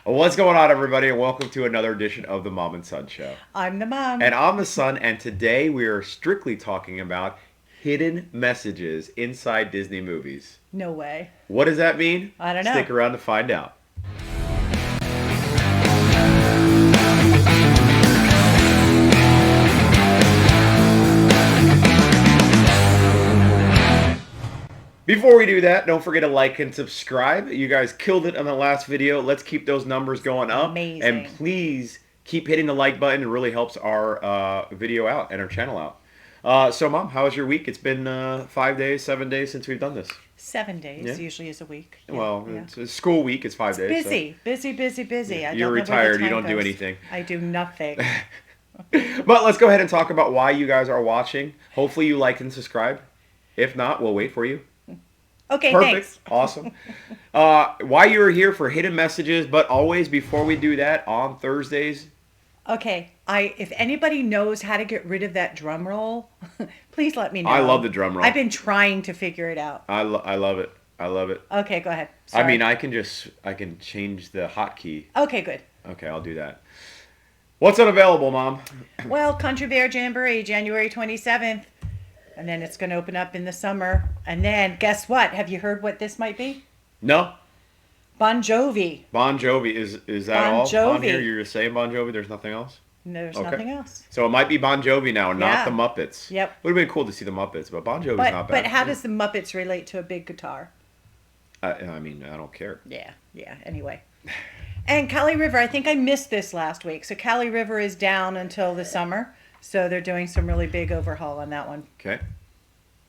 What's going on, everybody, and welcome to another edition of the Mom and Son Show. I'm the mom. And I'm the son, and today we are strictly talking about hidden messages inside Disney movies. No way. What does that mean? I don't know. Stick around to find out. Before we do that, don't forget to like and subscribe. You guys killed it on the last video. Let's keep those numbers going up. Amazing. And please keep hitting the like button. It really helps our video out and our channel out. So, Mom, how was your week? It's been 5 days, 7 days since we've done this. 7 days Yeah. Usually is a week. Well, Yeah. it's a school week. It's 5 days. Busy. Yeah. I You're don't know where the retired. You time don't do goes. anything. I do nothing. But let's go ahead and talk about why you guys are watching. Hopefully you like and subscribe. If not, we'll wait for you. Okay, Perfect. thanks. Awesome. Why you're here for hidden messages, but always before we do that, on Thursdays. Okay, if anybody knows how to get rid of that drum roll, please let me know. I love the drum roll. I've been trying to figure it out. I love it. I love it. Okay, go ahead. I Sorry. mean, I can change the hotkey. Okay, good. Okay, I'll do that. What's unavailable, Mom? Well, Country Bear Jamboree, January 27th. And then it's going to open up in the summer. And then, guess what? Have you heard what this might be? No. Bon Jovi. Bon Jovi. Is that Bon all Jovi. on here? You're just saying Bon Jovi? There's nothing else? There's Okay. nothing else. So it might be Bon Jovi now, not Yeah. the Muppets. Yep. Would have been cool to see the Muppets, but Bon Jovi's not bad. But how does the Muppets relate to a big guitar? I mean, I don't care. Yeah, anyway. And Cali River, I think I missed this last week. So Cali River is down until the summer. So they're doing some really big overhaul on that one. Okay.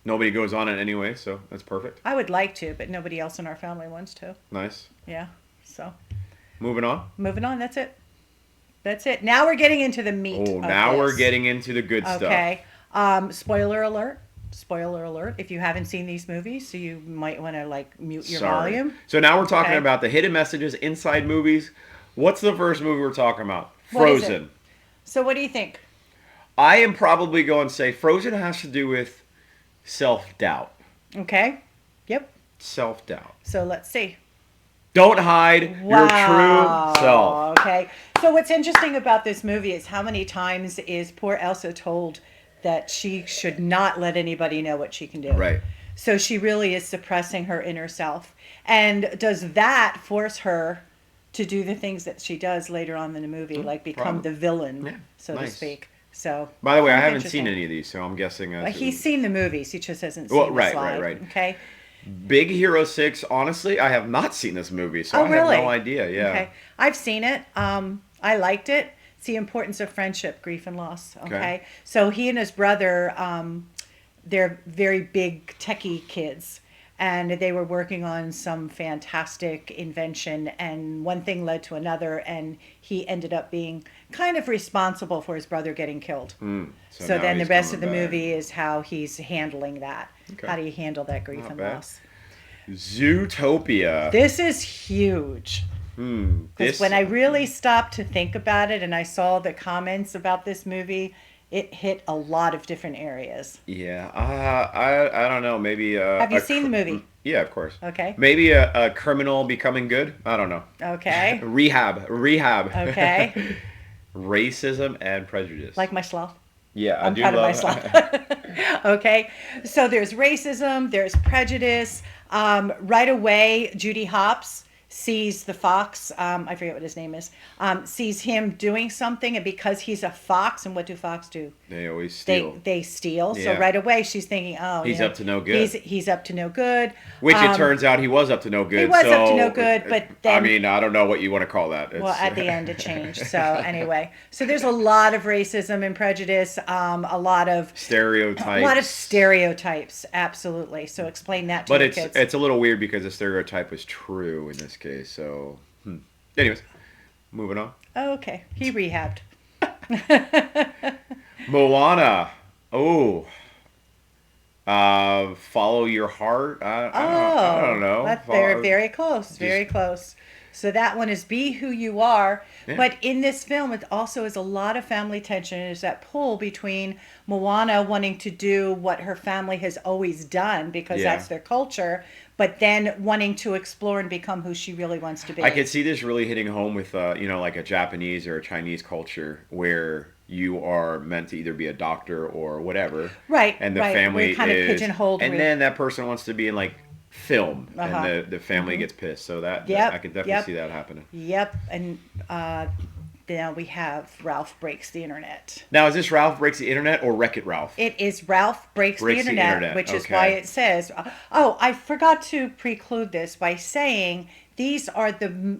Nobody goes on it anyway, so that's perfect. I would like to, but nobody else in our family wants to. Nice. Yeah, so Moving on. moving on, that's it. That's it. Now we're getting into the meat Oh, of now we're this. getting into the good stuff. Okay. Spoiler alert. Spoiler alert. If you haven't seen these movies, so you might want to mute your Sorry. volume. So now we're talking Okay. about the hidden messages inside movies. What's the first movie we're talking about? What is it? Frozen. So what do you think? I am probably going to say Frozen has to do with self-doubt. Okay. Yep. Self-doubt. So let's see. Don't hide your true self. Okay. So what's interesting about this movie is how many times is poor Elsa told that she should not let anybody know what she can do. Right. So she really is suppressing her inner self. And does that force her to do the things that she does later on in the movie, like become probably. the villain, Yeah, so to nice. speak? So. By the way, I kind of haven't interesting. seen any of these, so I'm guessing. He's seen the movies. He just hasn't seen Well, the right, slide. right. Okay. Big Hero 6, honestly, I have not seen this movie, so Oh, I really? have no idea. Yeah. Okay. I've seen it. I liked it. It's the importance of friendship, grief, and loss. Okay. So he and his brother, they're very big techie kids. And they were working on some fantastic invention, and one thing led to another, and he ended up being kind of responsible for his brother getting killed. So So now then the he's rest of coming the back. movie is how he's handling that. Okay. How do you handle that grief Not and bad. loss? Zootopia. This is huge. Because This when I really stopped to think about it and I saw the comments about this movie, it hit a lot of different areas. Yeah, I don't know. Maybe. Have you seen the movie? Yeah, of course. Okay. Maybe a criminal becoming good. I don't know. Okay. Rehab. Okay. Racism and prejudice. Like my sloth. Yeah, I I'm do proud of my love. sloth. Okay. So there's racism, there's prejudice. Right away, Judy Hopps sees the fox, I forget what his name is, sees him doing something, and because he's a fox, and what do fox do? They always steal. They steal. Yeah. So right away she's thinking, oh, He's up to no good. He's up to no good. Which it turns out he was up to no good. He was up to so- no good, but I then- mean, I don't know what you want to call that. Well, at the end it changed. So anyway, so there's a lot of racism and prejudice, a lot of stereotypes, absolutely. So explain that to But your it's kids. it's a little weird because the stereotype was true in this case. So, anyways, moving on. Oh, okay, he rehabbed. Moana. Oh. Follow your heart. I don't know. That's very, very close. Very close. So that one is Be Who You Are. Yeah. But in this film, it also is a lot of family tension. There's that pull between Moana wanting to do what her family has always done because Yeah. that's their culture, but then wanting to explore and become who she really wants to be. I could see this really hitting home with, like a Japanese or a Chinese culture where you are meant to either be a doctor or whatever, Right, and the right. family We're kind of is, pigeonholed. and then that person wants to be in like film, Uh-huh. and the family gets pissed. So Yep, I could definitely yep. see that happening. Yep, and now we have Ralph Breaks the Internet. Now, is this Ralph Breaks the Internet or Wreck It Ralph? It is Ralph Breaks Breaks the the Internet, Internet, which is okay. why it says. Oh, I forgot to preclude this by saying these are the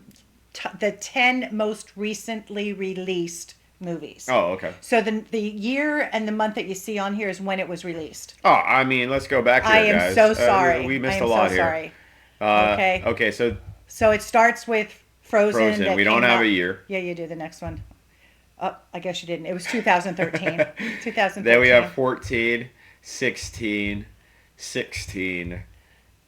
10 most recently released movies. Oh, okay. So the year and the month that you see on here is when it was released. Oh, I mean, let's go back here, I am guys. so sorry. We missed I am a lot so here. sorry. Okay. Okay, so So it starts with Frozen. Frozen. that We don't came have out- a year. Yeah, you do the next one. Oh, I guess you didn't. It was 2013. 2013. Then we have 14, 16, 16,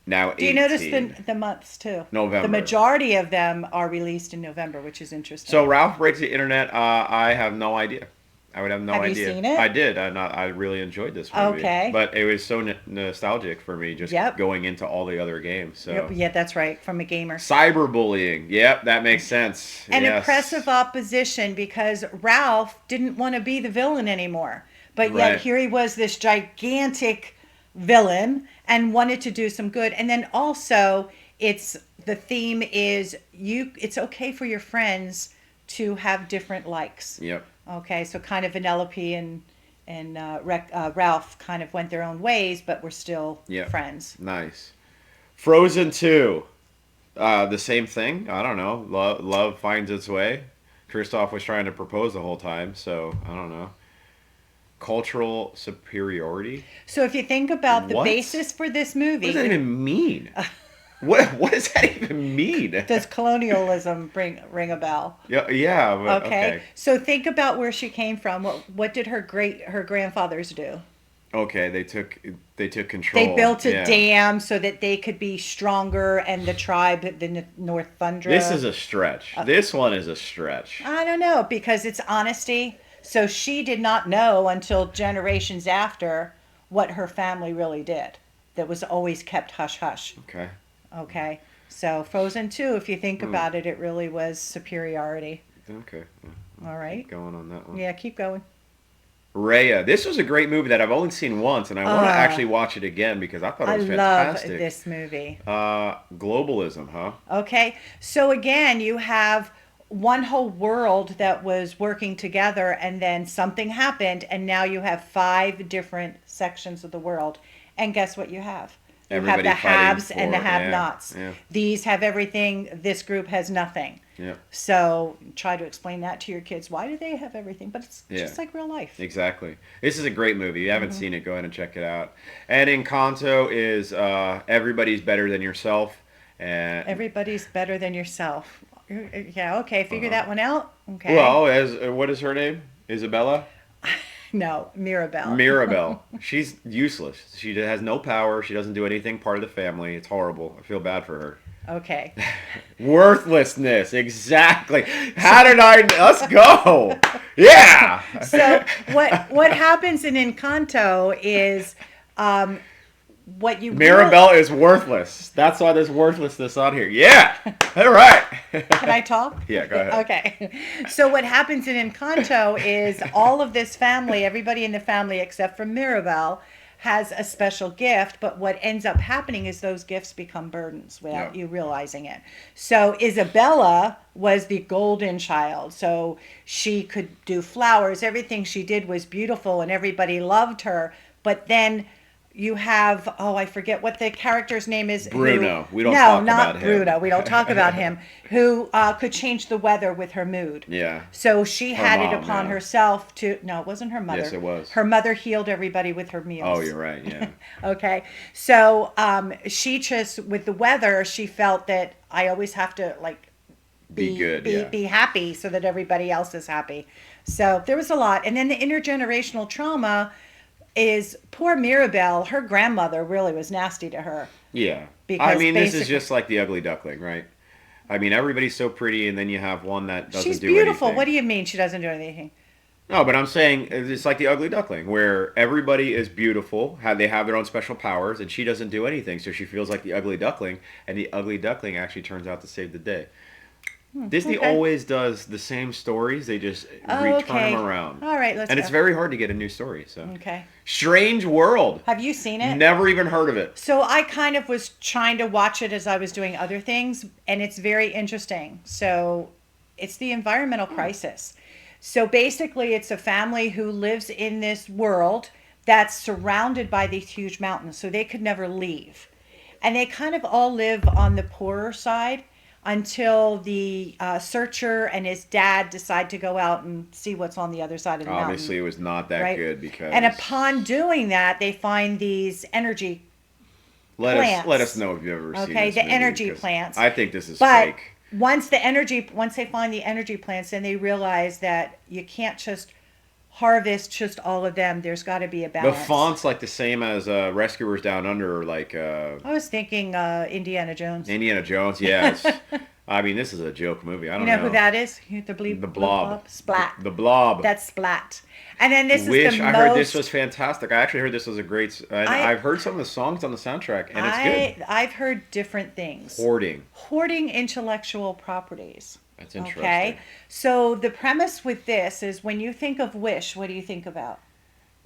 now 18. Do you notice the months too? November. The majority of them are released in November, which is interesting. So Ralph Breaks the Internet, I have no idea. I would have no Have you idea. seen it? I did. I really enjoyed this movie. Okay. But it was so nostalgic for me just Yep. going into all the other games. So Yep, yeah, that's right. From a gamer. cyberbullying. Yep, that makes sense. And Yes. impressive opposition because Ralph didn't want to be the villain anymore. But yet Right. here he was, this gigantic villain, and wanted to do some good. And then also the theme is it's okay for your friends to have different likes. Yep. Okay, so kind of Vanellope and Ralph kind of went their own ways, but we're still Yep. friends. Nice. Frozen 2. The same thing. I don't know. Love finds its way. Kristoff was trying to propose the whole time, so I don't know. Cultural superiority. So if you think about the What? basis for this What movie, does that even mean? What does that even mean? does colonialism ring a bell? Yeah. But, Okay. So think about where she came from. What did her grandfathers do? Okay. They took control. They built a Yeah. dam so that they could be stronger, and the tribe, the North Thundra. This is a stretch. This one is a stretch. I don't know, because it's honesty. So she did not know until generations after what her family really did. That was always kept hush hush. Okay. Okay. So Frozen 2, if you think about it, it really was superiority. Okay. All right. Keep going on that one. Yeah, keep going. Raya. This was a great movie that I've only seen once, and I want to actually watch it again because I thought it I was love fantastic. this movie. Globalism, huh? Okay. So again, you have one whole world that was working together, and then something happened, and now you have 5 different sections of the world. And guess what you have? You Everybody have the fighting haves and the for- have-nots. yeah. These have everything. This group has nothing. Yeah. So try to explain that to your kids. Why do they have everything? But it's Yeah. just like real life. Exactly. This is a great movie. If you Mm-hmm. haven't seen it, go ahead and check it out. And Encanto is everybody's better than yourself. And Everybody's better than yourself. Yeah, okay. Figure that one out. Okay. well, as what is her name? Isabella? No, Mirabelle. Mirabelle. She's useless. She has no power. She doesn't do anything part of the family. It's horrible. I feel bad for her. Okay. Worthlessness. Exactly. How did let's go. Yeah. So what happens in Encanto is what you Mirabelle is worthless. That's why there's worthlessness on here. Yeah. All right. Can I talk? Yeah, go ahead. Okay. So what happens in Encanto is all of this family, everybody in the family except for Mirabelle, has a special gift, but what ends up happening is those gifts become burdens without Yeah. you realizing it. So Isabella was the golden child. So she could do flowers. Everything she did was beautiful and everybody loved her. But then you have, I forget what the character's name is. Bruno. We don't no, talk not about him. Bruno. We don't talk about him. Who could change the weather with her mood. Yeah. So she had it mom, upon yeah. herself to. No, it wasn't her mother. Yes, it was. Her mother healed everybody with her meals. Oh, you're right. Yeah. Okay. So she just, with the weather, she felt that I always have to Be good, yeah. be happy so that everybody else is happy. So there was a lot. And then the intergenerational trauma is poor Mirabelle. Her grandmother really was nasty to her. Yeah. Because I mean, this is basically- just like the ugly duckling, right? I mean, everybody's so pretty, and then you have one that doesn't She's do beautiful. What anything. do you mean she doesn't do anything? No, but I'm saying it's like the ugly duckling, where everybody is beautiful, they have their own special powers, and she doesn't do anything, so she feels like the ugly duckling, and the ugly duckling actually turns out to save the day. Disney Okay. always does the same stories; they just Oh, return them okay. around, All right, let's and it's go. very hard to get a new story. So, Okay. Strange World, Have you seen it? never even heard of it. So I kind of was trying to watch it as I was doing other things, and it's very interesting. So it's the environmental crisis. So basically, it's a family who lives in this world that's surrounded by these huge mountains, so they could never leave. And they kind of all live on the poorer side until the searcher and his dad decide to go out and see what's on the other side of the mountain, Obviously, it was not that right? good And because upon doing that, they find these energy let us plants. know if you've ever seen Okay, this the movie energy because plants. I think this is But fake. once they find the energy plants, then they realize that you can't just harvest just all of them. There's got to be a The balance. font's like the same as Rescuers Down Under, or like I was thinking Indiana Jones. Indiana Jones. Yes, I mean this is a joke movie. I You don't know who know. that is? The The blue Blob. blob? Splat. The Blob. That's Splat. And then this is the Wish I heard this was most. fantastic. I actually heard this was a great. And I I've heard some of the songs on the soundtrack, and it's good. I've heard different things. Hoarding. Hoarding intellectual properties. That's interesting. Okay. So the premise with this is when you think of Wish, what do you think about?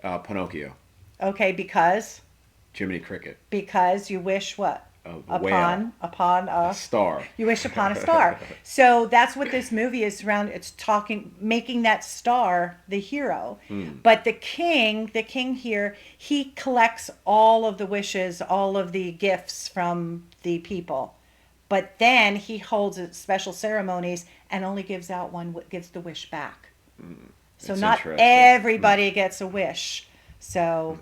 Pinocchio. Okay, Jiminy Cricket. because you wish what? A whale. Upon A a star. you wish upon a star. So that's what this movie is around. It's talking, making that star the hero. But the king here, he collects all of the wishes, all of the gifts from the people. But then he holds special ceremonies and only gives out one, gives the wish back. So It's not interesting. everybody gets a wish. So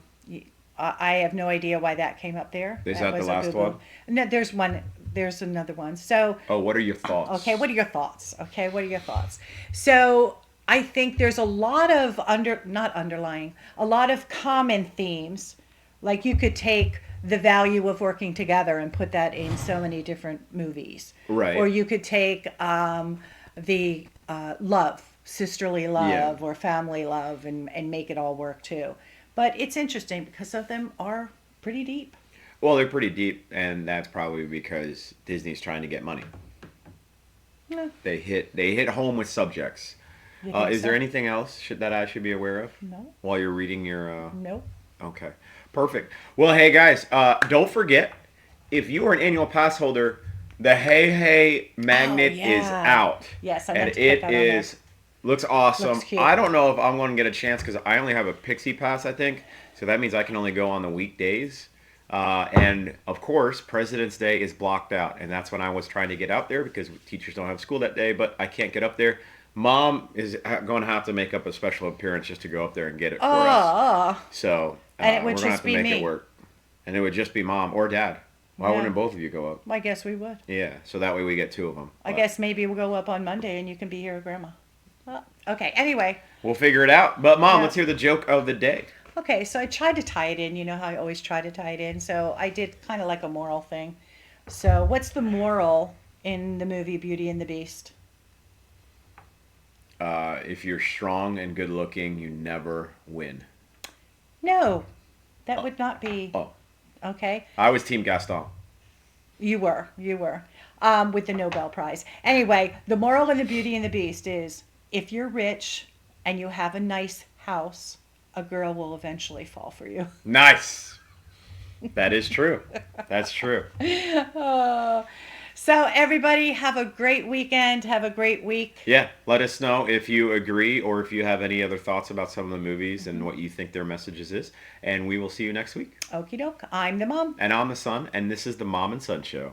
I have no idea why that came up there. Is that the was a last Google. one? No, there's one. There's another one. So Oh, what are your thoughts? okay, what are your thoughts? Okay, what are your thoughts? So I think there's a lot of not underlying, a lot of common themes. Like you could take the value of working together and put that in so many different movies. Right. Or you could take the love, sisterly love, Yeah. or family love, and make it all work too. But it's interesting because some of them are pretty deep. Well, they're pretty deep, and that's probably because Disney's trying to get money. Yeah, They hit home with subjects. you think Is so? there anything else that I should be aware of No, while you're reading your? no. Okay, perfect. Well, hey guys, don't forget if you are an annual pass holder, the Hey Hey magnet is yeah. out. Yes, I and meant to put it that on there. is looks awesome. Looks cute. I don't know if I'm going to get a chance because I only have a Pixie Pass, I think. So that means I can only go on the weekdays. And of course, President's Day is blocked out, and that's when I was trying to get out there because teachers don't have school that day. But I can't get up there. Mom is going to have to make up a special appearance just to go up there and get it for us. Oh, So And it would we're gonna just have to be make me. it work, and it would just be Mom or Dad. Why Yeah. wouldn't both of you go up? I guess we would. Yeah, so that way we get two of them. I guess maybe we'll go up on Monday and you can be here with Grandma. Well, okay, anyway. We'll figure it out. But Mom, Yeah. let's hear the joke of the day. Okay, so I tried to tie it in. You know how I always try to tie it in. So I did kind of like a moral thing. So what's the moral in the movie Beauty and the Beast? If you're strong and good looking, you never win. No, that would not be. Oh, Okay, I was Team Gaston. you were. With the Nobel Prize. Anyway, the moral in the Beauty and the Beast is if you're rich and you have a nice house, a girl will eventually fall for you. Nice. That is true. That's true. Oh. So everybody have a great weekend. Have a great week. Yeah, let us know if you agree or if you have any other thoughts about some of the movies and what you think their messages is. And we will see you next week. Okie doke. I'm the mom. And I'm the son, and this is the Mom and Son Show.